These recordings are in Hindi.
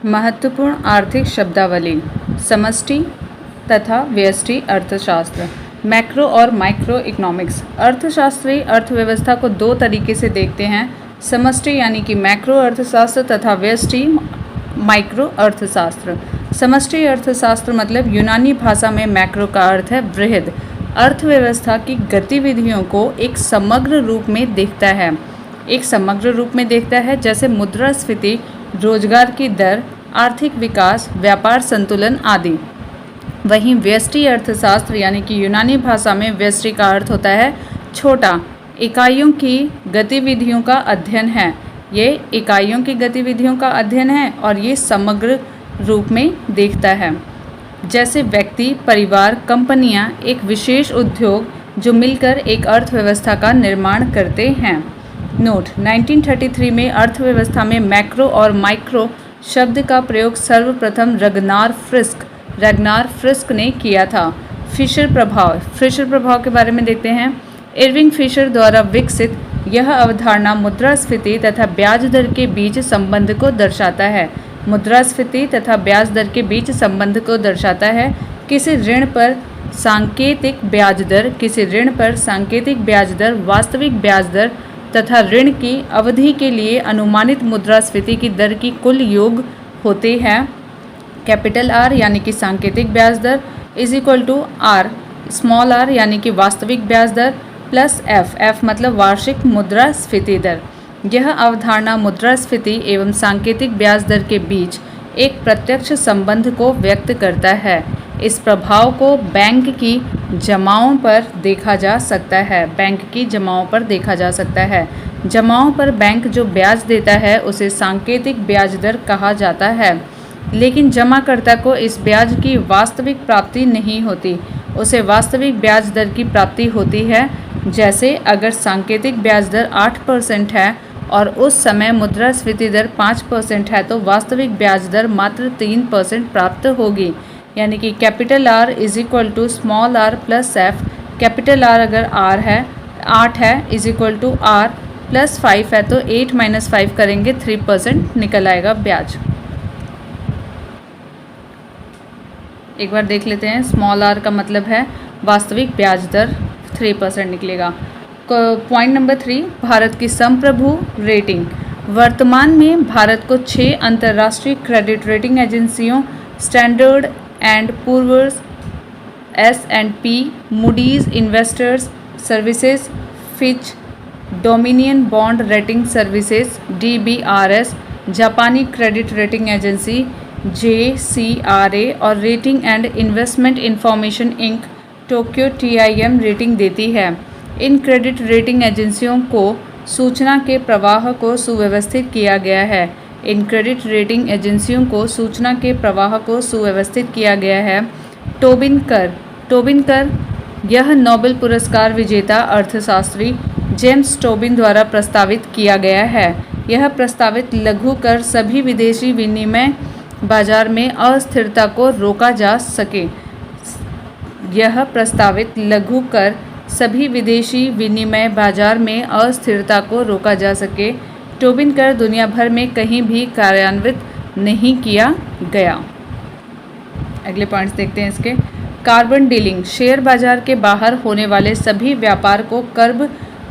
महत्वपूर्ण आर्थिक शब्दावली: समष्टि तथा व्यष्टि अर्थशास्त्र। मैक्रो और माइक्रो इकोनॉमिक्स। अर्थशास्त्री अर्थव्यवस्था को दो तरीके से देखते हैं, समष्टि यानी कि मैक्रो अर्थशास्त्र तथा व्यष्टि माइक्रो अर्थशास्त्र। समष्टि अर्थशास्त्र मतलब यूनानी भाषा में मैक्रो का अर्थ है वृहद, अर्थव्यवस्था की गतिविधियों को एक समग्र रूप में देखता है। एक समग्र रूप में देखता है जैसे मुद्रास्फीति, रोजगार की दर, आर्थिक विकास, व्यापार संतुलन आदि। वहीं व्यष्टि अर्थशास्त्र यानी कि यूनानी भाषा में व्यष्टि का अर्थ होता है छोटा, इकाइयों की गतिविधियों का अध्ययन है। ये इकाइयों की गतिविधियों का अध्ययन है और ये समग्र रूप में देखता है। जैसे व्यक्ति, परिवार, कंपनियां, एक विशेष उद्योग जो मिलकर एक अर्थव्यवस्था का निर्माण करते हैं। नोट: 1933 में अर्थव्यवस्था में मैक्रो और माइक्रो शब्द का प्रयोग सर्वप्रथम रगनार फ्रिस्क ने किया था। फिशर प्रभाव के बारे में देखते हैं। इरविंग फिशर द्वारा विकसित यह अवधारणा मुद्रास्फीति तथा ब्याज दर के बीच संबंध को दर्शाता है। मुद्रास्फीति तथा ब्याज दर के बीच संबंध को दर्शाता है। किसी ऋण पर सांकेतिक ब्याज दर वास्तविक ब्याज दर तथा ऋण की अवधि के लिए अनुमानित मुद्रास्फीति की दर की कुल योग होते हैं। कैपिटल आर यानी कि सांकेतिक ब्याज दर is equal to R small R यानी कि वास्तविक ब्याज दर प्लस एफ मतलब वार्षिक मुद्रास्फीति दर। यह अवधारणा मुद्रास्फीति एवं सांकेतिक ब्याज दर के बीच एक प्रत्यक्ष संबंध को व्यक्त करता है। इस प्रभाव को बैंक की जमाओं पर देखा जा सकता है। जमाओं पर बैंक जो ब्याज देता है उसे सांकेतिक ब्याज दर कहा जाता है, लेकिन जमाकर्ता को इस ब्याज की वास्तविक प्राप्ति नहीं होती, उसे वास्तविक ब्याज दर की प्राप्ति होती है। जैसे अगर सांकेतिक ब्याज दर 8% है और उस समय मुद्रास्फीति दर 5% है तो वास्तविक ब्याज दर मात्र 3% प्राप्त होगी। यानी कि capital R is equal to small R plus F. Capital R अगर आठ है is equal to R plus 5 है तो 8 माइनस 5 करेंगे 3% निकल आएगा ब्याज। एक बार देख लेते हैं, स्मॉल आर का मतलब है वास्तविक ब्याज दर 3% निकलेगा। पॉइंट नंबर 3, भारत की संप्रभु रेटिंग। वर्तमान में भारत को 6 अंतर्राष्ट्रीय क्रेडिट रेटिंग एजेंसियों Standard and Poor's, S&P, Moody's investors services, Fitch, dominion bond rating services DBRS, जापानी क्रेडिट रेटिंग एजेंसी JCRA और rating and investment information inc Tokyo TIM rating देती है। इन क्रेडिट रेटिंग एजेंसियों को सूचना के प्रवाह को सुव्यवस्थित किया गया है। टोबिन कर यह नोबेल पुरस्कार विजेता अर्थशास्त्री जेम्स टोबिन द्वारा प्रस्तावित किया गया है। यह प्रस्तावित लघु कर सभी विदेशी विनिमय बाजार में अस्थिरता को रोका जा सके। टोबिन कर दुनिया भर में कहीं भी कार्यान्वित नहीं किया गया। अगले पॉइंट्स देखते हैं इसके। कार्बन डीलिंग, शेयर बाजार के बाहर होने वाले सभी व्यापार को कर्ब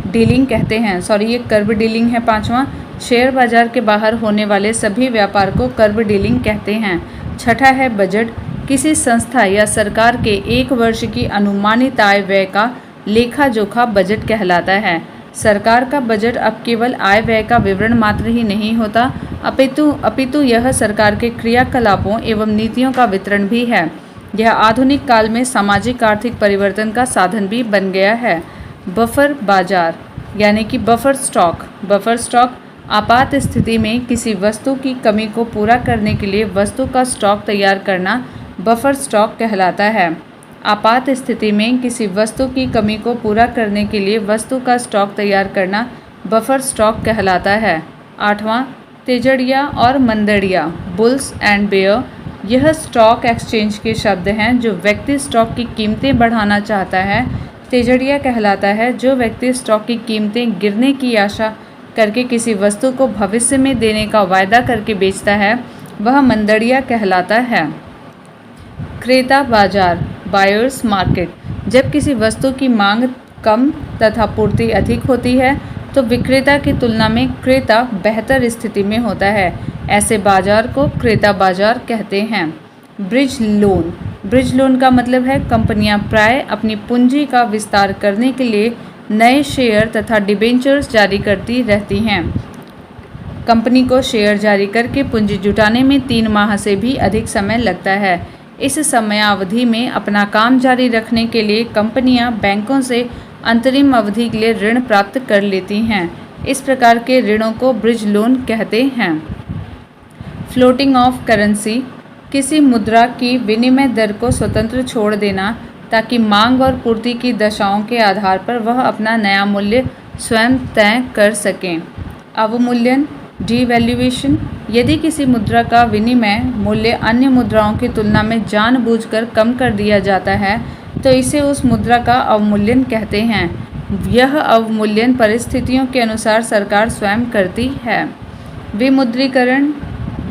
डीलिंग कहते हैं। ये कर्ब डीलिंग है 5वां। शेयर बाजार के बाहर होने वाले सभी व्यापार को कर्ब डीलिंग कहते हैं। 6ठा है बजट, किसी संस्था या सरकार के एक वर्ष की अनुमानित आय व्यय का लेखा जोखा बजट कहलाता है। सरकार का बजट अब केवल आय व्यय का विवरण मात्र ही नहीं होता, अपितु यह सरकार के क्रियाकलापों एवं नीतियों का वितरण भी है। यह आधुनिक काल में सामाजिक आर्थिक परिवर्तन का साधन भी बन गया है। बफर बाजार यानी कि बफर स्टॉक आपात स्थिति में किसी वस्तु की कमी को पूरा करने के लिए वस्तु का स्टॉक तैयार करना बफर स्टॉक कहलाता है। आपात स्थिति में किसी वस्तु की कमी को पूरा करने के लिए वस्तु का स्टॉक तैयार करना बफर स्टॉक कहलाता है। 8वां, तेजड़िया और मंदड़िया, बुल्स एंड बेयर, यह स्टॉक एक्सचेंज के शब्द हैं। जो व्यक्ति स्टॉक की कीमतें बढ़ाना चाहता है तेजड़िया कहलाता है। जो व्यक्ति स्टॉक की कीमतें गिरने की आशा करके किसी वस्तु को भविष्य में देने का वायदा करके बेचता है वह मंदड़िया कहलाता है। क्रेता बाजार, बायर्स मार्केट, जब किसी वस्तु की मांग कम तथा पूर्ति अधिक होती है तो विक्रेता की तुलना में क्रेता बेहतर स्थिति में होता है। ऐसे बाजार को क्रेता बाजार कहते हैं। ब्रिज लोन, ब्रिज लोन का मतलब है कंपनियां प्राय अपनी पूंजी का विस्तार करने के लिए नए शेयर तथा डिबेंचर्स जारी करती रहती हैं। कंपनी को शेयर जारी करके पूंजी जुटाने में 3 माह से भी अधिक समय लगता है। इस समयावधि में अपना काम जारी रखने के लिए कंपनियां बैंकों से अंतरिम अवधि के लिए ऋण प्राप्त कर लेती हैं। इस प्रकार के ऋणों को ब्रिज लोन कहते हैं। फ्लोटिंग ऑफ करेंसी, किसी मुद्रा की विनिमय दर को स्वतंत्र छोड़ देना ताकि मांग और पूर्ति की दशाओं के आधार पर वह अपना नया मूल्य स्वयं तय कर सकें। अवमूल्यन, डिवैल्यूएशन, यदि किसी मुद्रा का विनिमय मूल्य अन्य मुद्राओं की तुलना में जानबूझकर कम कर दिया जाता है तो इसे उस मुद्रा का अवमूल्यन कहते हैं। यह अवमूल्यन परिस्थितियों के अनुसार सरकार स्वयं करती है। विमुद्रीकरण,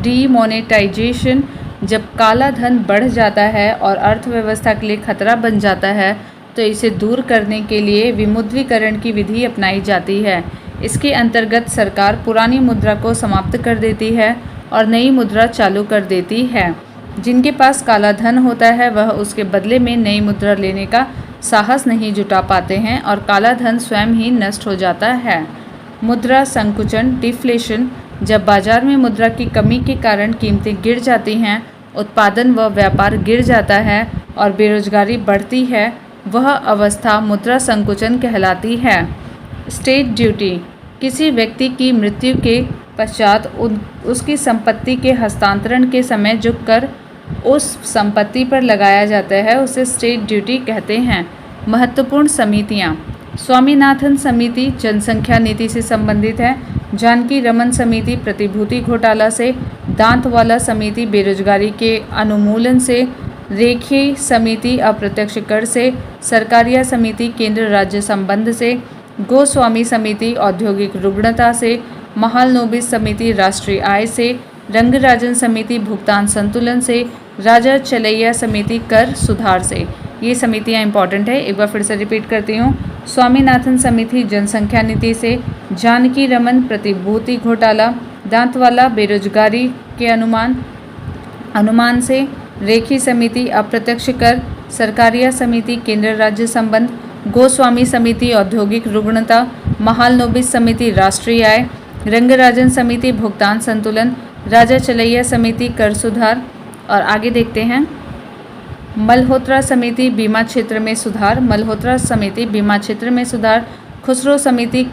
डीमोनेटाइजेशन, जब काला धन बढ़ जाता है और अर्थव्यवस्था के लिए खतरा बन जाता है तो इसे दूर करने के लिए विमुद्रीकरण की विधि अपनाई जाती है। इसके अंतर्गत सरकार पुरानी मुद्रा को समाप्त कर देती है और नई मुद्रा चालू कर देती है। जिनके पास काला धन होता है वह उसके बदले में नई मुद्रा लेने का साहस नहीं जुटा पाते हैं और काला धन स्वयं ही नष्ट हो जाता है। मुद्रा संकुचन, डिफ्लेशन, जब बाजार में मुद्रा की कमी के कारण कीमतें गिर जाती हैं, उत्पादन व व्यापार गिर जाता है और बेरोजगारी बढ़ती है, वह अवस्था मुद्रा संकुचन कहलाती है। स्टेट ड्यूटी, किसी व्यक्ति की मृत्यु के पश्चात उसकी संपत्ति के हस्तांतरण के समय जो कर उस संपत्ति पर लगाया जाता है उसे स्टेट ड्यूटी कहते हैं। महत्वपूर्ण समितियां, स्वामीनाथन समिति जनसंख्या नीति से संबंधित है। जानकी रमन समिति प्रतिभूति घोटाला से, दांतवाला समिति बेरोजगारी के अनुमूलन से, रेखी समिति अप्रत्यक्ष कर से, सरकारिया समिति केंद्र राज्य संबंध से, गोस्वामी समिति औद्योगिक रुग्णता से, महालनोबिस समिति राष्ट्रीय आय से, रंगराजन समिति भुगतान संतुलन से, राजा चलैया समिति कर सुधार से। ये समितियां इंपॉर्टेंट है, एक बार फिर से रिपीट करती हूँ। स्वामीनाथन समिति जनसंख्या नीति से, जानकी रमन प्रतिभूति घोटाला, दांतवाला बेरोजगारी के अनुमान से, रेखी समिति अप्रत्यक्ष कर, सरकारिया समिति केंद्र राज्य संबंध, गोस्वामी समिति औद्योगिक रुग्णता, महालनोबिस समिति राष्ट्रीय आय, रंगराजन समिति भुगतान संतुलन, राजा चलैया समिति कर सुधार। और आगे देखते हैं। मल्होत्रा समिति बीमा क्षेत्र में सुधार, मल्होत्रा समिति बीमा क्षेत्र में सुधार, खुसरो समिति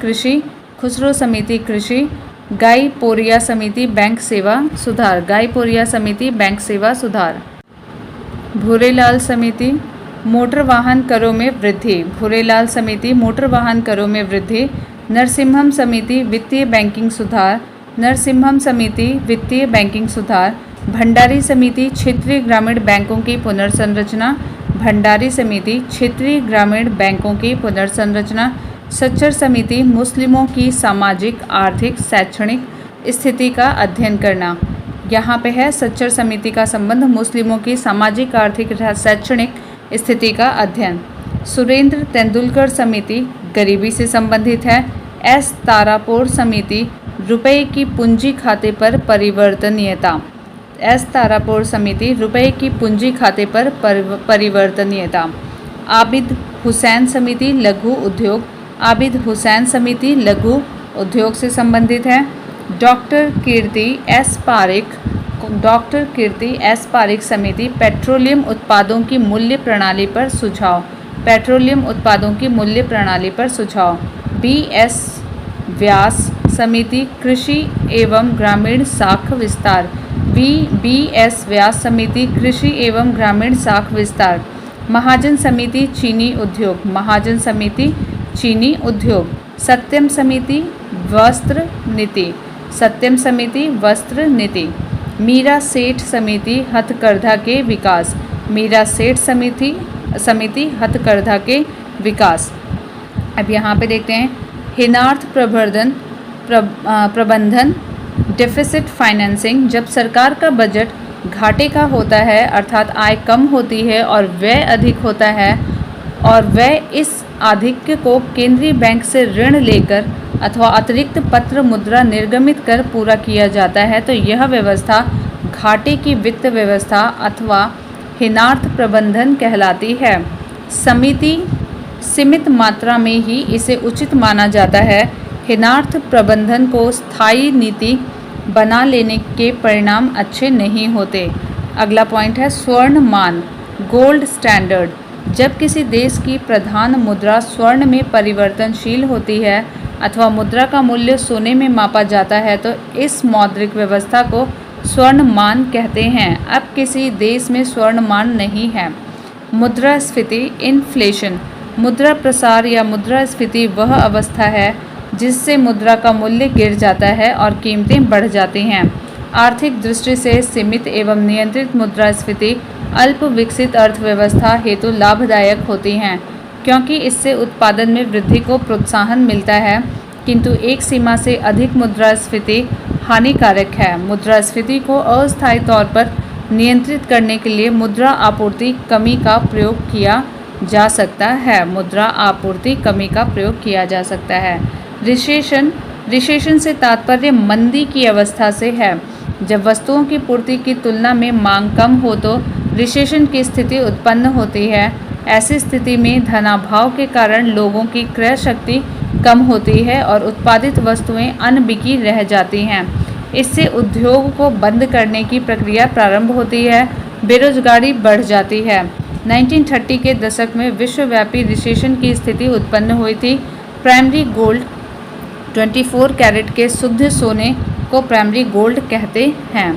कृषि, गाईपोरिया समिति बैंक सेवा सुधार, गाईपोरिया समिति बैंक सेवा सुधार। भूरेलाल समिति मोटर वाहन करों में वृद्धि, भूरेलाल समिति मोटर वाहन करों में वृद्धि। नरसिम्हम समिति वित्तीय बैंकिंग सुधार, नरसिम्हम समिति वित्तीय बैंकिंग सुधार। भंडारी समिति क्षेत्रीय ग्रामीण बैंकों की पुनर्संरचना, भंडारी समिति क्षेत्रीय ग्रामीण बैंकों की पुनर्संरचना। सच्चर समिति मुस्लिमों की सामाजिक आर्थिक शैक्षणिक स्थिति का अध्ययन करना। यहाँ पे है सच्चर समिति का संबंध मुस्लिमों की सामाजिक आर्थिक शैक्षणिक स्थिति का अध्ययन। सुरेंद्र तेंदुलकर समिति गरीबी से संबंधित है। एस तारापुर समिति रुपए की पूंजी खाते पर परिवर्तनीयता, एस तारापुर समिति रुपए की पूंजी खाते पर परिवर्तनीयता। आबिद हुसैन समिति लघु उद्योग, आबिद हुसैन समिति लघु उद्योग से संबंधित है। डॉक्टर कीर्ति एस पारिक समिति पेट्रोलियम उत्पादों की मूल्य प्रणाली पर सुझाव, पेट्रोलियम उत्पादों की मूल्य प्रणाली पर सुझाव। बी एस व्यास समिति कृषि एवं ग्रामीण शाख विस्तार, बी एस व्यास समिति कृषि एवं ग्रामीण शाख विस्तार। महाजन समिति चीनी उद्योग, महाजन समिति चीनी उद्योग। सत्यम समिति वस्त्र नीति, सत्यम समिति वस्त्र नीति। मीरा सेठ समिति हथकरघा के विकास, मीरा सेठ समिति हथकरघा के विकास। अब यहाँ पे देखते हैं हिनार्थ प्रबंधन डेफिसिट फाइनेंसिंग, जब सरकार का बजट घाटे का होता है अर्थात आय कम होती है और व्यय अधिक होता है और व्यय इस आधिक्य को केंद्रीय बैंक से ऋण लेकर अथवा अतिरिक्त पत्र मुद्रा निर्गमित कर पूरा किया जाता है, तो यह व्यवस्था घाटे की वित्त व्यवस्था अथवा हीनार्थ प्रबंधन कहलाती है। समिति सीमित मात्रा में ही इसे उचित माना जाता है। हीनार्थ प्रबंधन को स्थायी नीति बना लेने के परिणाम अच्छे नहीं होते। अगला पॉइंट है स्वर्ण मान, गोल्ड स्टैंडर्ड। जब किसी देश की प्रधान मुद्रा स्वर्ण में परिवर्तनशील होती है अथवा मुद्रा का मूल्य सोने में मापा जाता है तो इस मौद्रिक व्यवस्था को स्वर्ण मान कहते हैं। अब किसी देश में स्वर्ण मान नहीं है। मुद्रास्फीति, इन्फ्लेशन। मुद्रा प्रसार या मुद्रास्फीति वह अवस्था है जिससे मुद्रा का मूल्य गिर जाता है और कीमतें बढ़ जाती हैं। आर्थिक दृष्टि से सीमित एवं नियंत्रित मुद्रास्फीति अल्प विकसित अर्थव्यवस्था हेतु लाभदायक होती हैं, क्योंकि इससे उत्पादन में वृद्धि को प्रोत्साहन मिलता है, किंतु एक सीमा से अधिक मुद्रास्फीति हानिकारक है। मुद्रास्फीति को अस्थायी तौर पर नियंत्रित करने के लिए मुद्रा आपूर्ति कमी का प्रयोग किया जा सकता है। मुद्रा आपूर्ति कमी का प्रयोग किया जा सकता है। रिसेशन से तात्पर्य मंदी की अवस्था से है। जब वस्तुओं की पूर्ति की तुलना में मांग कम हो तो रिसेशन की स्थिति उत्पन्न होती है। ऐसी स्थिति में धनाभाव के कारण लोगों की क्रय शक्ति कम होती है और उत्पादित वस्तुएं अनबिकी रह जाती हैं। इससे उद्योग को बंद करने की प्रक्रिया प्रारंभ होती है, बेरोजगारी बढ़ जाती है। 1930 के दशक में विश्वव्यापी रिसेशन की स्थिति उत्पन्न हुई थी। प्राइमरी गोल्ड, 24 कैरेट के शुद्ध सोने को प्राइमरी गोल्ड कहते हैं।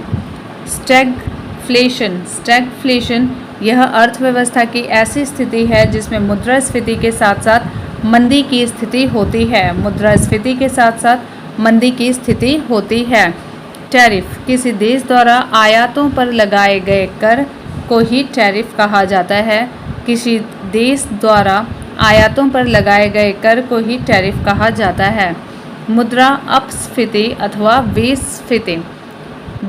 स्टैगफ्लेशन यह अर्थव्यवस्था की ऐसी स्थिति है जिसमें मुद्रास्फीति के साथ साथ मंदी की स्थिति होती है। मुद्रास्फीति के साथ साथ मंदी की स्थिति होती है। टैरिफ, किसी देश द्वारा आयातों पर लगाए गए कर को ही टैरिफ कहा जाता है। किसी देश द्वारा आयातों पर लगाए गए कर को ही टैरिफ कहा जाता है। मुद्रा अपस्फीति अथवा विस्फीति।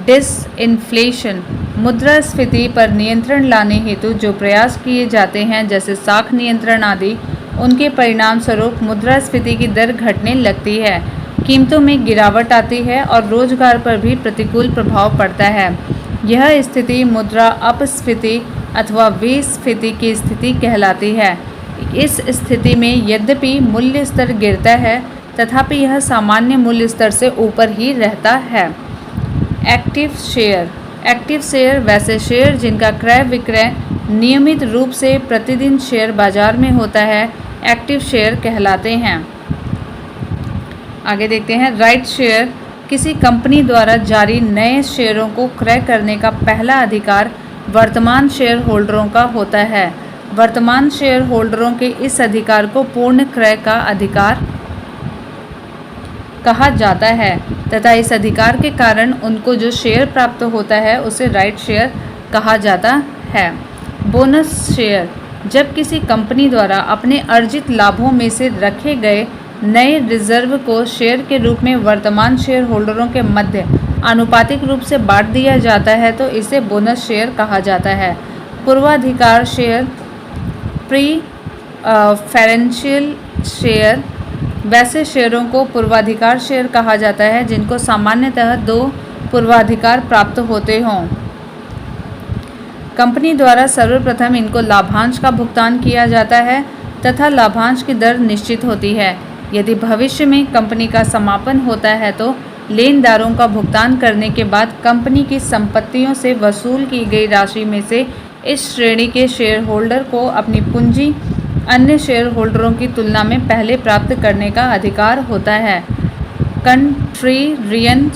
डिसइन्फ्लेशन, मुद्रास्फीति पर नियंत्रण लाने हेतु जो प्रयास किए जाते हैं जैसे साख नियंत्रण आदि, उनके परिणाम स्वरूप मुद्रास्फीति की दर घटने लगती है, कीमतों में गिरावट आती है और रोजगार पर भी प्रतिकूल प्रभाव पड़ता है। यह स्थिति मुद्रा अपस्फीति अथवा विस्फीति की स्थिति कहलाती है। इस स्थिति में यद्यपि मूल्य स्तर गिरता है तथापि यह सामान्य मूल्य स्तर से ऊपर ही रहता है। एक्टिव शेयर वैसे शेयर जिनका क्रय विक्रय नियमित रूप से प्रतिदिन शेयर बाजार में होता है, एक्टिव शेयर कहलाते हैं। आगे देखते हैं राइट शेयर, किसी कंपनी द्वारा जारी नए शेयरों को क्रय करने का पहला अधिकार वर्तमान शेयर होल्डरों का होता है। वर्तमान शेयर होल्डरों के इस अधिकार को पूर्ण क्रय का अधिकार कहा जाता है तथा इस अधिकार के कारण उनको जो शेयर प्राप्त होता है उसे राइट शेयर कहा जाता है। बोनस शेयर, जब किसी कंपनी द्वारा अपने अर्जित लाभों में से रखे गए नए रिजर्व को शेयर के रूप में वर्तमान शेयर होल्डरों के मध्य आनुपातिक रूप से बांट दिया जाता है तो इसे बोनस शेयर कहा जाता है। पूर्वाधिकार शेयर, प्रीफरेंशियल शेयर, वैसे शेयरों को पूर्वाधिकार शेयर कहा जाता है जिनको सामान्यतः 2 पूर्वाधिकार प्राप्त होते हों। कंपनी द्वारा सर्वप्रथम इनको लाभांश का भुगतान किया जाता है तथा लाभांश की दर निश्चित होती है। यदि भविष्य में कंपनी का समापन होता है तो लेनदारों का भुगतान करने के बाद कंपनी की संपत्तियों से वसूल की गई राशि में से इस श्रेणी के शेयर होल्डर को अपनी पूंजी अन्य शेयर होल्डरों की तुलना में पहले प्राप्त करने का अधिकार होता है। कंट्रीरियन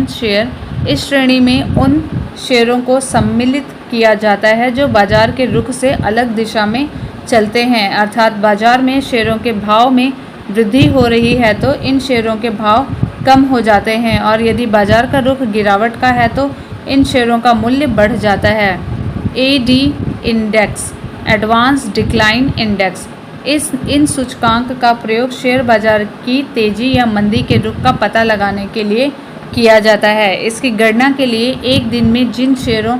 शेयर, इस श्रेणी में उन शेयरों को सम्मिलित किया जाता है जो बाजार के रुख से अलग दिशा में चलते हैं, अर्थात बाजार में शेयरों के भाव में वृद्धि हो रही है तो इन शेयरों के भाव कम हो जाते हैं और यदि बाजार का रुख गिरावट का है तो इन शेयरों का मूल्य बढ़ जाता है। AD index, advance decline index, इन सूचकांक का प्रयोग शेयर बाजार की तेजी या मंदी के रुख का पता लगाने के लिए किया जाता है। इसकी गणना के लिए एक दिन में जिन शेयरों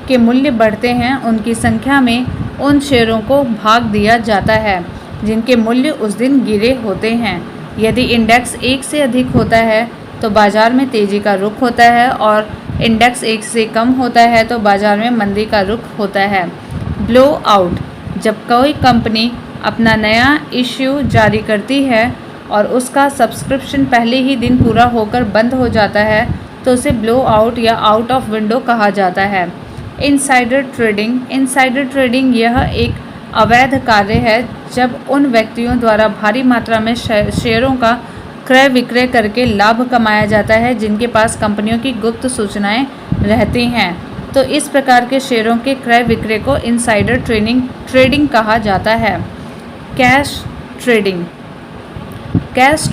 के मूल्य बढ़ते हैं उनकी संख्या में उन शेयरों को भाग दिया जाता है जिनके मूल्य उस दिन गिरे होते हैं। यदि इंडेक्स 1 से अधिक होता है तो बाजार में तेजी का रुख होता है और इंडेक्स 1 से कम होता है तो बाजार में मंदी का रुख होता है। ब्लो आउट: जब कोई कंपनी अपना नया इश्यू जारी करती है और उसका सब्सक्रिप्शन पहले ही दिन पूरा होकर बंद हो जाता है तो उसे ब्लो आउट या आउट ऑफ विंडो कहा जाता है। इनसाइडर ट्रेडिंग यह एक अवैध कार्य है जब उन व्यक्तियों द्वारा भारी मात्रा में शेयरों का क्रय विक्रय करके लाभ कमाया जाता है जिनके पास कंपनियों की गुप्त सूचनाएं रहती हैं। तो इस प्रकार के शेयरों के क्रय विक्रय को इनसाइडर ट्रेडिंग कहा जाता है। कैश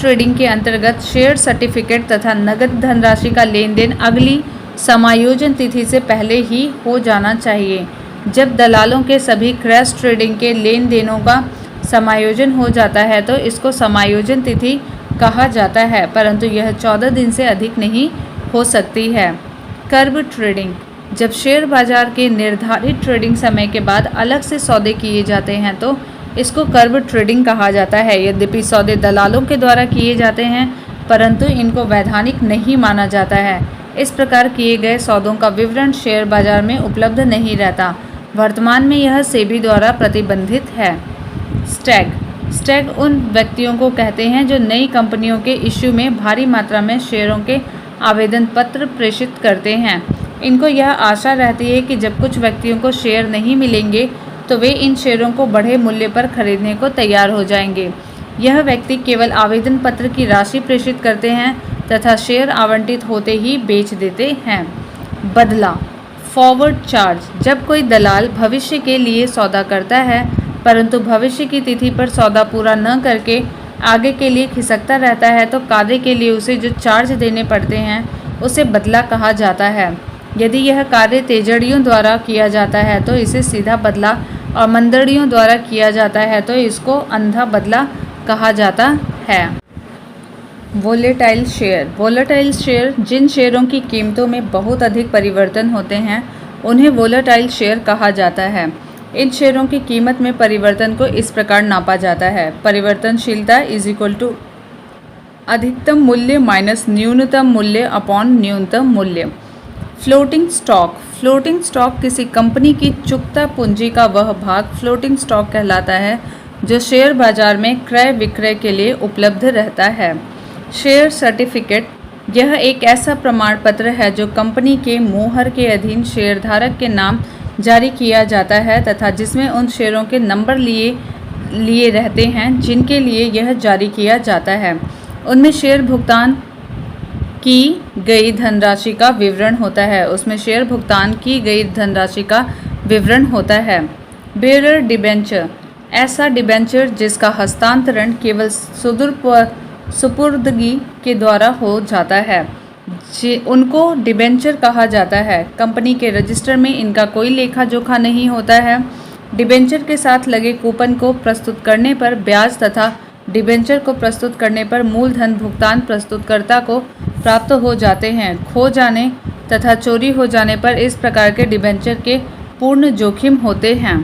ट्रेडिंग के अंतर्गत शेयर सर्टिफिकेट तथा नगद धनराशि का लेन देन अगली समायोजन तिथि से पहले ही हो जाना चाहिए। जब दलालों के सभी क्रैश ट्रेडिंग के लेन देनों का समायोजन हो जाता है तो इसको समायोजन तिथि कहा जाता है, परंतु यह 14 दिन से अधिक नहीं हो सकती है। कर्व ट्रेडिंग: जब शेयर बाजार के निर्धारित ट्रेडिंग समय के बाद अलग से सौदे किए जाते हैं तो इसको कर्व ट्रेडिंग कहा जाता है। यद्यपि सौदे दलालों के द्वारा किए जाते हैं परंतु इनको वैधानिक नहीं माना जाता है। इस प्रकार किए गए सौदों का विवरण शेयर बाजार में उपलब्ध नहीं रहता। वर्तमान में यह सेबी द्वारा प्रतिबंधित है। स्टैग उन व्यक्तियों को कहते हैं जो नई कंपनियों के इश्यू में भारी मात्रा में शेयरों के आवेदन पत्र प्रेषित करते हैं। इनको यह आशा रहती है कि जब कुछ व्यक्तियों को शेयर नहीं मिलेंगे तो वे इन शेयरों को बढ़े मूल्य पर खरीदने को तैयार हो जाएंगे। यह व्यक्ति केवल आवेदन पत्र की राशि प्रेषित करते हैं तथा शेयर आवंटित होते ही बेच देते हैं। बदला फॉरवर्ड चार्ज: जब कोई दलाल भविष्य के लिए सौदा करता है परंतु भविष्य की तिथि पर सौदा पूरा न करके आगे के लिए खिसकता रहता है तो कार्य के लिए उसे जो चार्ज देने पड़ते हैं उसे बदला कहा जाता है। यदि यह कार्य तेजड़ियों द्वारा किया जाता है तो इसे सीधा बदला और मंदड़ियों द्वारा किया जाता है तो इसको अंधा बदला कहा जाता है। वोलेटाइल शेयर जिन शेयरों की कीमतों में बहुत अधिक परिवर्तन होते हैं उन्हें वोलेटाइल शेयर कहा जाता है। इन शेयरों की कीमत में परिवर्तन को इस प्रकार नापा जाता है: परिवर्तनशीलता = अधिकतम मूल्य माइनस न्यूनतम मूल्य अपॉन न्यूनतम मूल्य। फ्लोटिंग स्टॉक किसी कंपनी की चुकता पूंजी का वह भाग फ्लोटिंग स्टॉक कहलाता है जो शेयर बाजार में क्रय विक्रय के लिए उपलब्ध रहता है। शेयर सर्टिफिकेट: यह एक ऐसा प्रमाण पत्र है जो कंपनी के मोहर के अधीन शेयरधारक के नाम जारी किया जाता है तथा जिसमें उन शेयरों के नंबर लिए रहते हैं जिनके लिए यह जारी किया जाता है। उनमें शेयर भुगतान की गई धनराशि का विवरण होता है। बेयरर डिबेंचर: ऐसा डिबेंचर जिसका हस्तांतरण केवल सुपुर्दगी के द्वारा हो जाता है उनको डिबेंचर कहा जाता है। कंपनी के रजिस्टर में इनका कोई लेखा जोखा नहीं होता है। डिबेंचर के साथ लगे कूपन को प्रस्तुत करने पर ब्याज तथा डिबेंचर को प्रस्तुत करने पर मूलधन भुगतान प्रस्तुतकर्ता को प्राप्त हो जाते हैं। खो जाने तथा चोरी हो जाने पर इस प्रकार के डिबेंचर के पूर्ण जोखिम होते हैं।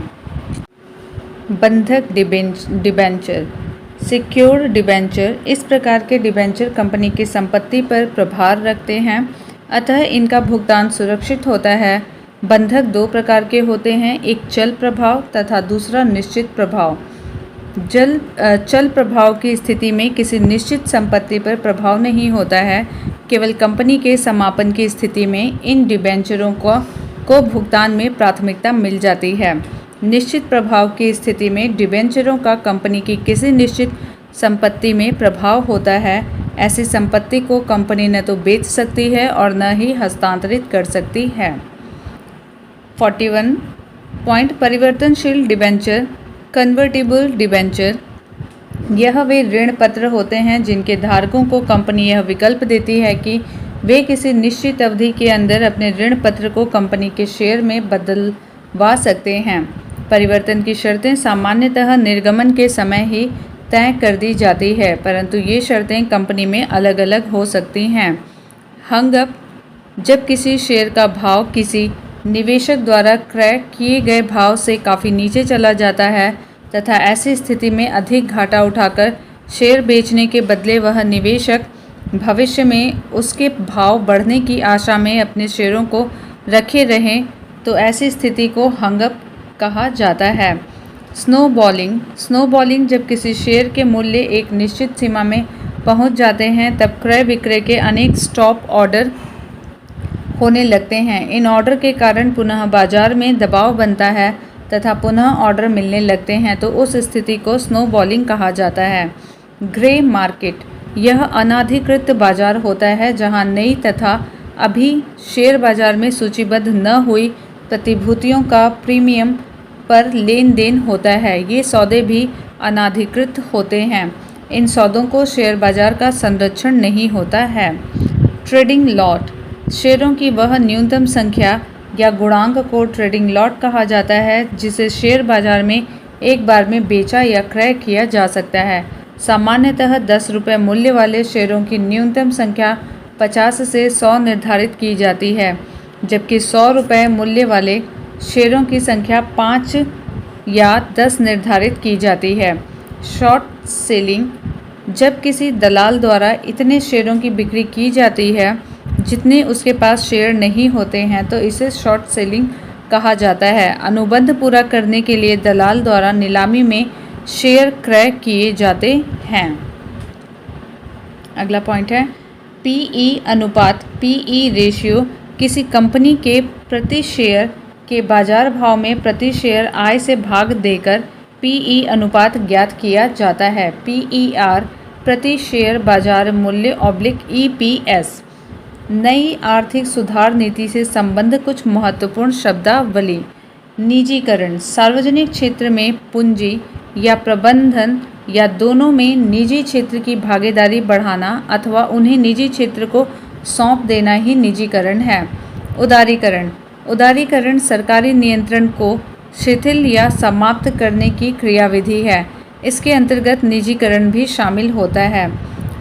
बंधक डिबेंचर सिक्योर्ड डिबेंचर: इस प्रकार के डिबेंचर कंपनी की संपत्ति पर प्रभार रखते हैं अतः इनका भुगतान सुरक्षित होता है। बंधक दो प्रकार के होते हैं, एक चल प्रभाव तथा दूसरा निश्चित प्रभाव। चल प्रभाव की स्थिति में किसी निश्चित संपत्ति पर प्रभाव नहीं होता है, केवल कंपनी के समापन की स्थिति में इन डिबेंचरों को भुगतान में प्राथमिकता मिल जाती है। निश्चित प्रभाव की स्थिति में डिबेंचरों का कंपनी की किसी निश्चित संपत्ति में प्रभाव होता है। ऐसी संपत्ति को कंपनी न तो बेच सकती है और न ही हस्तांतरित कर सकती है। 41 पॉइंट परिवर्तनशील डिबेंचर कन्वर्टिबल डिबेंचर: यह वे ऋण पत्र होते हैं जिनके धारकों को कंपनी यह विकल्प देती है कि वे किसी निश्चित अवधि के अंदर अपने ऋण पत्र को कंपनी के शेयर में बदलवा सकते हैं। परिवर्तन की शर्तें सामान्यतः निर्गमन के समय ही तय कर दी जाती है, परंतु ये शर्तें कंपनी में अलग अलग हो सकती हैं। हंग अप, जब किसी शेयर का भाव किसी निवेशक द्वारा क्रय किए गए भाव से काफ़ी नीचे चला जाता है तथा ऐसी स्थिति में अधिक घाटा उठाकर शेयर बेचने के बदले वह निवेशक भविष्य में उसके भाव बढ़ने की आशा में अपने शेयरों को रखे रहें, तो ऐसी स्थिति को हंग अप कहा जाता है। स्नोबॉलिंग, जब किसी शेयर के मूल्य एक निश्चित सीमा में पहुंच जाते हैं तब क्रय विक्रय के अनेक स्टॉप ऑर्डर होने लगते हैं। इन ऑर्डर के कारण पुनः बाजार में दबाव बनता है तथा पुनः ऑर्डर मिलने लगते हैं, तो उस स्थिति को स्नोबॉलिंग कहा जाता है। ग्रे मार्केट, यह अनाधिकृत बाजार होता है जहां नई तथा अभी शेयर बाजार में सूचीबद्ध न हुई प्रतिभूतियों का प्रीमियम पर लेन देन होता है। ये सौदे भी अनाधिकृत होते हैं। इन सौदों को शेयर बाजार का संरक्षण नहीं होता है। ट्रेडिंग लॉट, शेयरों की वह न्यूनतम संख्या या गुणांक को ट्रेडिंग लॉट कहा जाता है जिसे शेयर बाजार में एक बार में बेचा या क्रय किया जा सकता है। सामान्यतः 10 रुपये मूल्य वाले शेयरों की न्यूनतम संख्या 50 से 100 निर्धारित की जाती है, जबकि 100 रुपये मूल्य वाले शेयरों की संख्या 5 या 10 निर्धारित की जाती है। शॉर्ट सेलिंग, जब किसी दलाल द्वारा इतने शेयरों की बिक्री की जाती है जितने उसके पास शेयर नहीं होते हैं, तो इसे शॉर्ट सेलिंग कहा जाता है। अनुबंध पूरा करने के लिए दलाल द्वारा नीलामी में शेयर क्रय किए जाते हैं। अगला पॉइंट है पीई अनुपात। पीई रेशियो किसी कंपनी के प्रति शेयर के बाजार भाव में प्रति शेयर आय से भाग देकर पीई अनुपात ज्ञात किया जाता है। पीईआर प्रति शेयर बाजार मूल्य / ईपीएस। नई आर्थिक सुधार नीति से संबंध कुछ महत्वपूर्ण शब्दावली। निजीकरण, सार्वजनिक क्षेत्र में पूंजी या प्रबंधन या दोनों में निजी क्षेत्र की भागीदारी बढ़ाना अथवा उन्हें निजी क्षेत्र को सौंप देना ही निजीकरण है। उदारीकरण सरकारी नियंत्रण को शिथिल या समाप्त करने की क्रियाविधि है। इसके अंतर्गत निजीकरण भी शामिल होता है।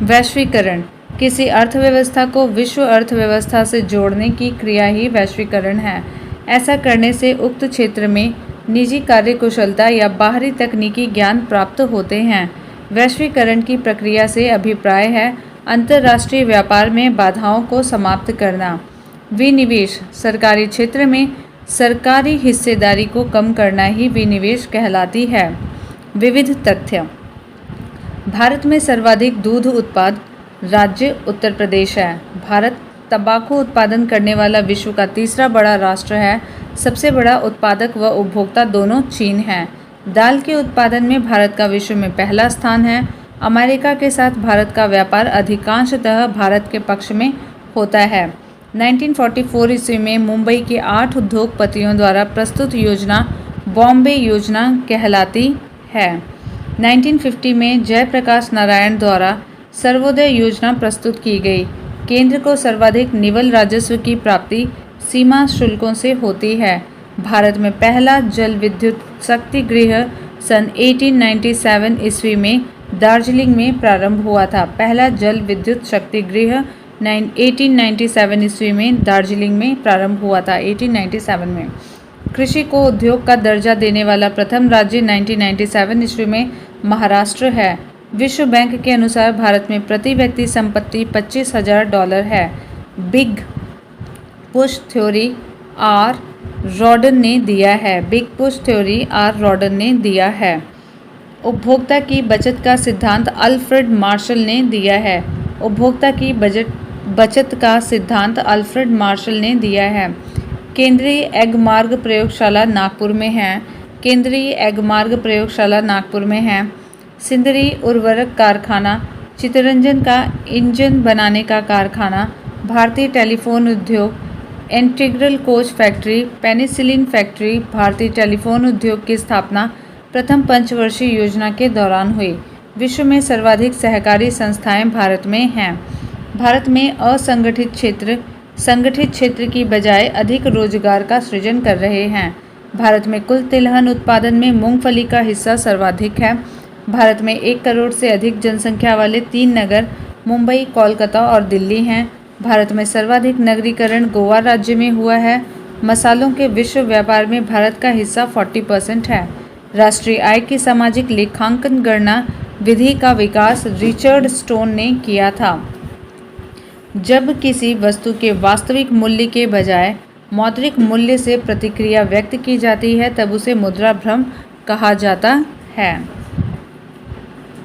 वैश्वीकरण, किसी अर्थव्यवस्था को विश्व अर्थव्यवस्था से जोड़ने की क्रिया ही वैश्वीकरण है। ऐसा करने से उक्त क्षेत्र में निजी कार्यकुशलता या बाहरी तकनीकी ज्ञान प्राप्त होते हैं। वैश्वीकरण की प्रक्रिया से अभिप्राय है अंतर्राष्ट्रीय व्यापार में बाधाओं को समाप्त करना। विनिवेश, सरकारी क्षेत्र में सरकारी हिस्सेदारी को कम करना ही विनिवेश कहलाती है। विविध तथ्य, भारत में सर्वाधिक दूध उत्पाद राज्य उत्तर प्रदेश है। भारत तंबाकू उत्पादन करने वाला विश्व का तीसरा बड़ा राष्ट्र है। सबसे बड़ा उत्पादक व उपभोक्ता दोनों चीन है। दाल के उत्पादन में भारत का विश्व में पहला स्थान है। अमेरिका के साथ भारत का व्यापार अधिकांशतः भारत के पक्ष में होता है। 1944 ईस्वी में मुंबई के 8 उद्योगपतियों द्वारा प्रस्तुत योजना बॉम्बे योजना कहलाती है। 1950 में जयप्रकाश नारायण द्वारा सर्वोदय योजना प्रस्तुत की गई। केंद्र को सर्वाधिक निवल राजस्व की प्राप्ति सीमा शुल्कों से होती है। भारत में पहला जल विद्युत शक्ति गृह सन 1897 ईस्वी में दार्जिलिंग में प्रारंभ हुआ था। पहला जल विद्युत शक्ति गृह 1897 ईस्वी में दार्जिलिंग में प्रारंभ हुआ था। 1897 में कृषि को उद्योग का दर्जा देने वाला प्रथम राज्य 1997 ईस्वी में महाराष्ट्र है। विश्व बैंक के अनुसार भारत में प्रति व्यक्ति संपत्ति $25,000 है। Big push theory R Rodan ने दिया है। Big push theory R Rodan ने दिया है। उपभोक्ता की बचत का सिद्धांत अल्फ्रेड मार्शल ने दिया है। उपभोक्ता की बचत का सिद्धांत अल्फ्रेड मार्शल ने दिया है। केंद्रीय एगमार्ग प्रयोगशाला नागपुर में है। केंद्रीय एगमार्ग प्रयोगशाला नागपुर में है। सिंदरी उर्वरक कारखाना, चितरंजन का इंजन बनाने का कारखाना, भारतीय टेलीफोन उद्योग, integral coach factory, penicillin factory, भारतीय टेलीफोन उद्योग की स्थापना प्रथम पंचवर्षीय योजना के दौरान हुई। विश्व में सर्वाधिक सहकारी संस्थाएं भारत में हैं। भारत में असंगठित क्षेत्र संगठित क्षेत्र की बजाय अधिक रोजगार का सृजन कर रहे हैं। भारत में कुल तिलहन उत्पादन में मूंगफली का हिस्सा सर्वाधिक है। भारत में 1 करोड़ से अधिक जनसंख्या वाले 3 नगर मुंबई, कोलकाता और दिल्ली हैं। भारत में सर्वाधिक नगरीकरण गोवा राज्य में हुआ है। मसालों के विश्व व्यापार में भारत का हिस्सा 40% है। राष्ट्रीय आय की सामाजिक लेखांकन गणना विधि का विकास रिचर्ड स्टोन ने किया था। जब किसी वस्तु के वास्तविक मूल्य के बजाय मौद्रिक मूल्य से प्रतिक्रिया व्यक्त की जाती है तब उसे मुद्रा भ्रम कहा जाता है।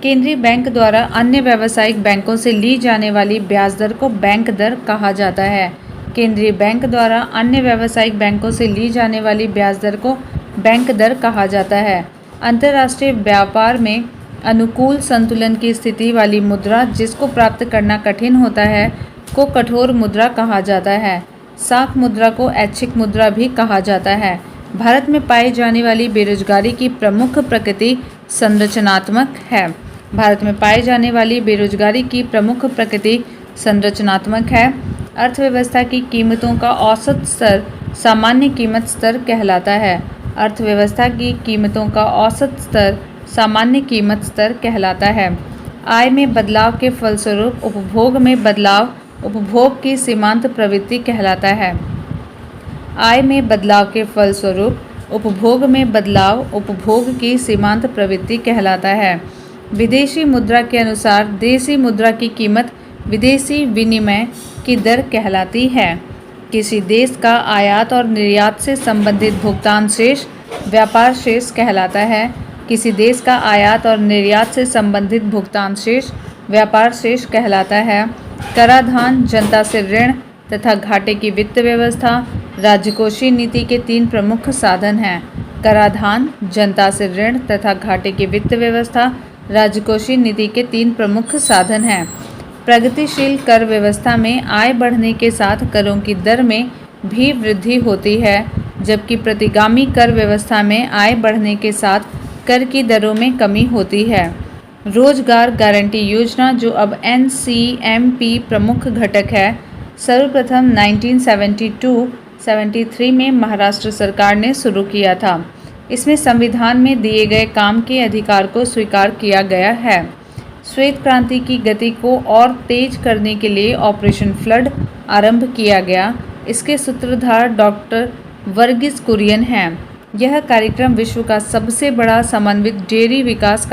केंद्रीय बैंक द्वारा अन्य व्यावसायिक बैंकों से ली जाने वाली ब्याज दर को बैंक दर कहा जाता है। केंद्रीय बैंक द्वारा अन्य व्यावसायिक बैंकों से ली जाने वाली ब्याज दर को बैंक दर कहा जाता है। अंतर्राष्ट्रीय व्यापार में अनुकूल संतुलन की स्थिति वाली मुद्रा जिसको प्राप्त करना कठिन होता है को कठोर मुद्रा कहा जाता है। साख मुद्रा को ऐच्छिक मुद्रा भी कहा जाता है। भारत में पाई जाने वाली बेरोजगारी की प्रमुख प्रकृति संरचनात्मक है। भारत में पाई जाने वाली बेरोजगारी की प्रमुख प्रकृति संरचनात्मक है। अर्थव्यवस्था की कीमतों का औसत स्तर सामान्य कीमत स्तर कहलाता है। अर्थव्यवस्था की कीमतों का औसत स्तर सामान्य कीमत स्तर कहलाता है। आय में बदलाव के फलस्वरूप उपभोग में बदलाव उपभोग की सीमांत प्रवृत्ति कहलाता है। आय में बदलाव के फलस्वरूप उपभोग में बदलाव उपभोग की सीमांत प्रवृत्ति कहलाता है। विदेशी मुद्रा के अनुसार देशी मुद्रा की कीमत विदेशी विनिमय की दर कहलाती है। किसी देश का आयात और निर्यात से संबंधित भुगतान शेष व्यापार शेष कहलाता है। किसी देश का आयात और निर्यात से संबंधित भुगतान शेष व्यापार शेष कहलाता है। कराधान, जनता से ऋण तथा घाटे की वित्त व्यवस्था राजकोषीय नीति के 3 प्रमुख साधन हैं। कराधान, जनता से ऋण तथा घाटे की वित्त व्यवस्था राजकोषीय नीति के 3 प्रमुख साधन हैं। प्रगतिशील कर व्यवस्था में आय बढ़ने के साथ करों की दर में भी वृद्धि होती है, जबकि प्रतिगामी कर व्यवस्था में आय बढ़ने के साथ कर की दरों में कमी होती है। रोजगार गारंटी योजना, जो अब NCMP प्रमुख घटक है, सर्वप्रथम 1972-73 में महाराष्ट्र सरकार ने शुरू किया था। इसमें संविधान में दिए गए काम के अधिकार को स्वीकार किया गया है। श्वेत क्रांति की गति को और तेज करने के लिए ऑपरेशन फ्लड आरंभ किया गया। इसके सूत्रधार डॉक्टर वर्गीस कुरियन हैं। यह कार्यक्रम विश्व का सबसे बड़ा समन्वित डेयरी विकास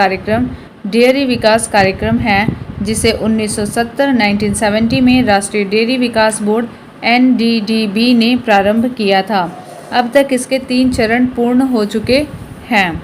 कार्यक्रम है, जिसे 1970 में राष्ट्रीय डेयरी विकास बोर्ड NDDB ने प्रारंभ किया था। अब तक इसके 3 चरण पूर्ण हो चुके हैं।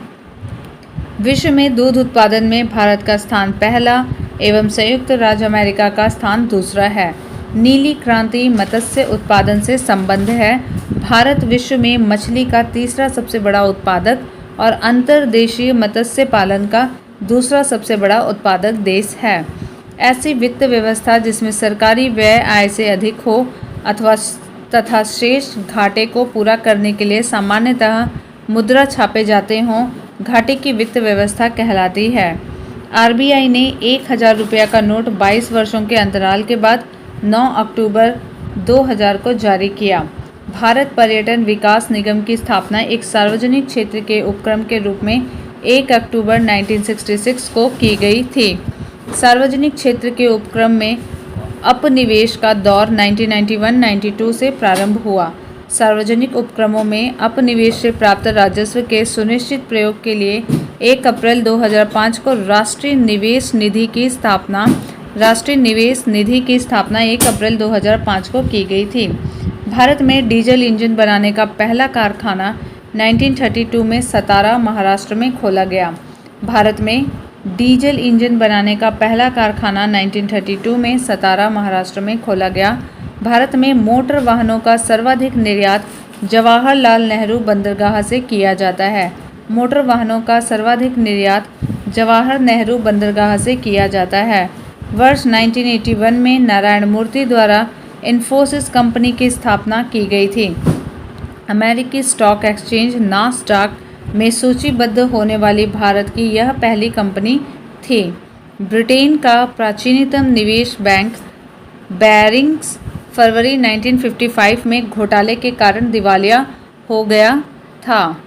विश्व में दूध उत्पादन में भारत का स्थान पहला एवं संयुक्त राज्य अमेरिका का स्थान दूसरा है। नीली क्रांति मत्स्य उत्पादन से संबंध है। भारत विश्व में मछली का तीसरा सबसे बड़ा उत्पादक और अंतर्देशीय मत्स्य पालन का दूसरा सबसे बड़ा उत्पादक देश है। ऐसी वित्त व्यवस्था जिसमें सरकारी व्यय आय से अधिक हो तथा शेष घाटे को पूरा करने के लिए सामान्यतः मुद्रा छापे जाते हों, घाटे की वित्त व्यवस्था कहलाती है। RBI ने 1000 रुपया का नोट 22 वर्षों के अंतराल के बाद 9 अक्टूबर 2000 को जारी किया। भारत पर्यटन विकास निगम की स्थापना एक सार्वजनिक क्षेत्र के उपक्रम के रूप में 1 अक्टूबर 1966 को की गई थी। सार्वजनिक क्षेत्र के उपक्रम में अपनिवेश का दौर 1991-92 से प्रारंभ हुआ। सार्वजनिक उपक्रमों में अपनिवेश से प्राप्त राजस्व के सुनिश्चित प्रयोग के लिए 1 अप्रैल 2005 को राष्ट्रीय निवेश निधि की स्थापना 1 अप्रैल 2005 को की गई थी। भारत में डीजल इंजन बनाने का पहला कारखाना 1932 में सतारा, महाराष्ट्र में खोला गया। भारत में डीजल इंजन बनाने का पहला कारखाना 1932 में सतारा, महाराष्ट्र में खोला गया। भारत में मोटर वाहनों का सर्वाधिक निर्यात जवाहरलाल नेहरू बंदरगाह से किया जाता है। मोटर वाहनों का सर्वाधिक निर्यात जवाहर नेहरू बंदरगाह से किया जाता है। वर्ष 1981 में नारायण मूर्ति द्वारा इन्फोसिस कंपनी की स्थापना की गई थी। अमेरिकी स्टॉक एक्सचेंज नास्डॉक में सूचीबद्ध होने वाली भारत की यह पहली कंपनी थी। ब्रिटेन का प्राचीनतम निवेश बैंक बैरिंग्स फरवरी 1955 में घोटाले के कारण दिवालिया हो गया था।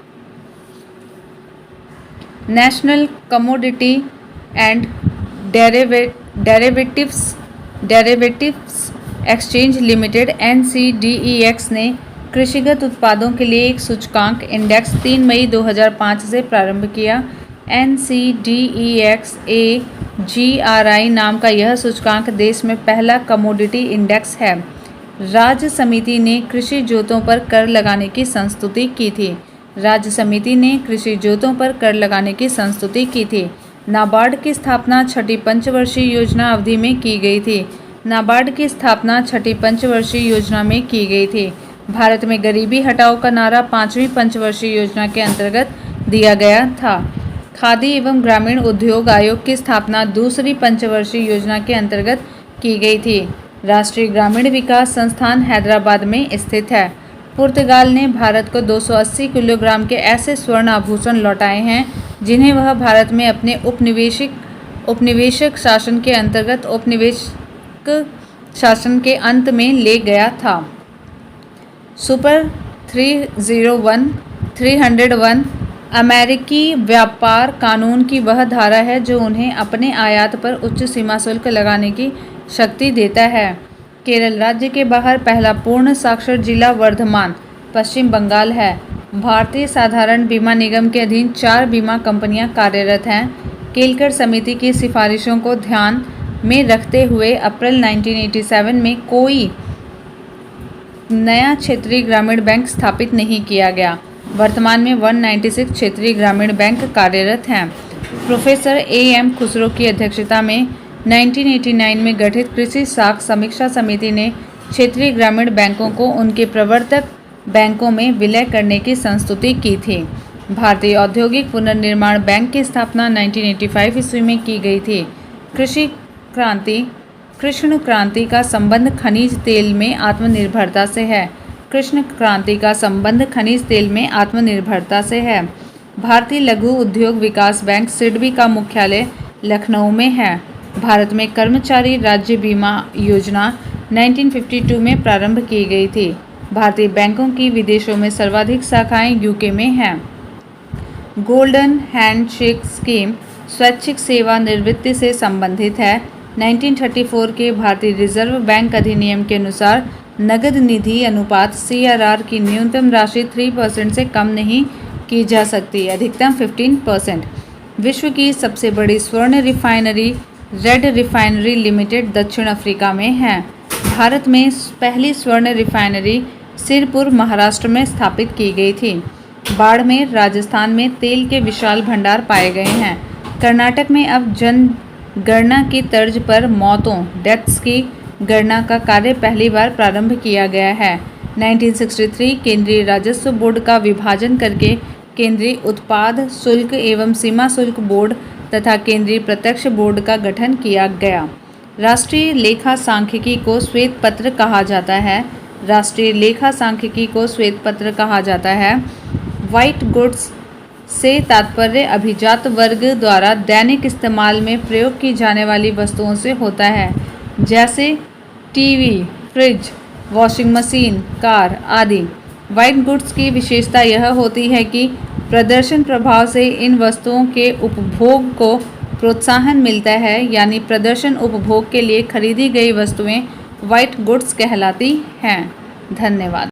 National commodity and derivatives exchange limited NCDEX ने कृषिगत उत्पादों के लिए एक सूचकांक इंडेक्स 3 मई 2005 से प्रारंभ किया। NCDEX AGRI नाम का यह सूचकांक देश में पहला कमोडिटी इंडेक्स है। राज्य समिति ने कृषि जोतों पर कर लगाने की संस्तुति की थी। राज्य समिति ने कृषि जोतों पर कर लगाने की संस्तुति की थी। नाबार्ड की स्थापना छठी पंचवर्षीय योजना अवधि में की गई थी। नाबार्ड की स्थापना छठी पंचवर्षीय योजना में की गई थी। भारत में गरीबी हटाओ का नारा 5वीं पंचवर्षीय योजना के अंतर्गत दिया गया था। खादी एवं ग्रामीण उद्योग आयोग की स्थापना दूसरी पंचवर्षीय योजना के अंतर्गत की गई थी। राष्ट्रीय ग्रामीण विकास संस्थान हैदराबाद में स्थित है। पुर्तगाल ने भारत को 280 किलोग्राम के ऐसे स्वर्ण आभूषण लौटाए हैं जिन्हें वह भारत में अपने उपनिवेशक शासन के अंतर्गत औपनिवेशिक शासन के अंत में ले गया था। सुपर 301 अमेरिकी व्यापार कानून की वह धारा है जो उन्हें अपने आयात पर उच्च सीमा शुल्क लगाने की शक्ति देता है। केरल राज्य के बाहर पहला पूर्ण साक्षर जिला वर्धमान, पश्चिम बंगाल है। भारतीय साधारण बीमा निगम के अधीन 4 बीमा कंपनियां कार्यरत हैं। केलकर समिति की सिफारिशों को ध्यान में रखते हुए अप्रैल 1987 में कोई नया क्षेत्रीय ग्रामीण बैंक स्थापित नहीं किया गया। वर्तमान में 196 क्षेत्रीय ग्रामीण बैंक कार्यरत हैं। प्रोफेसर AM खुसरो की अध्यक्षता में 1989 में गठित कृषि साख समीक्षा समिति ने क्षेत्रीय ग्रामीण बैंकों को उनके प्रवर्तक बैंकों में विलय करने की संस्तुति की थी। भारतीय औद्योगिक पुनर्निर्माण बैंक की स्थापना 1985 ईस्वी में की गई थी। कृष्ण क्रांति का संबंध खनिज तेल में आत्मनिर्भरता से है। कृष्ण क्रांति का संबंध खनिज तेल में आत्मनिर्भरता से है। भारतीय लघु उद्योग विकास बैंक सिडबी का मुख्यालय लखनऊ में है। भारत में कर्मचारी राज्य बीमा योजना 1952 में प्रारंभ की गई थी। भारतीय बैंकों की विदेशों में सर्वाधिक शाखाएं यूके में हैं। गोल्डन हैंडशेक स्कीम स्वैच्छिक सेवानिवृत्ति से संबंधित है। 1934 के भारतीय रिजर्व बैंक अधिनियम के अनुसार नगद निधि अनुपात CRR की न्यूनतम राशि 3% से कम नहीं की जा सकती, अधिकतम 15%। विश्व की सबसे बड़ी स्वर्ण रिफाइनरी रेड रिफाइनरी लिमिटेड दक्षिण अफ्रीका में है। भारत में पहली स्वर्ण रिफाइनरी सिरपुर महाराष्ट्र में स्थापित की गई थी। बाड़मेर राजस्थान में तेल के विशाल भंडार पाए गए हैं। कर्नाटक में अब जनगणना की तर्ज पर मौतों डेथ्स की गणना का कार्य पहली बार प्रारंभ किया गया है। 1963 केंद्रीय राजस्व बोर्ड का विभाजन करके केंद्रीय उत्पाद शुल्क एवं सीमा शुल्क बोर्ड तथा केंद्रीय प्रत्यक्ष बोर्ड का गठन किया गया। राष्ट्रीय लेखा सांख्यिकी को श्वेत पत्र कहा जाता है। राष्ट्रीय लेखा सांख्यिकी को श्वेत पत्र कहा जाता है। व्हाइट गुड्स से तात्पर्य अभिजात वर्ग द्वारा दैनिक इस्तेमाल में प्रयोग की जाने वाली वस्तुओं से होता है, जैसे TV, fridge, washing machine, car आदि। व्हाइट गुड्स की विशेषता यह होती है कि प्रदर्शन प्रभाव से इन वस्तुओं के उपभोग को प्रोत्साहन मिलता है, यानी प्रदर्शन उपभोग के लिए खरीदी गई वस्तुएं व्हाइट गुड्स कहलाती हैं। धन्यवाद।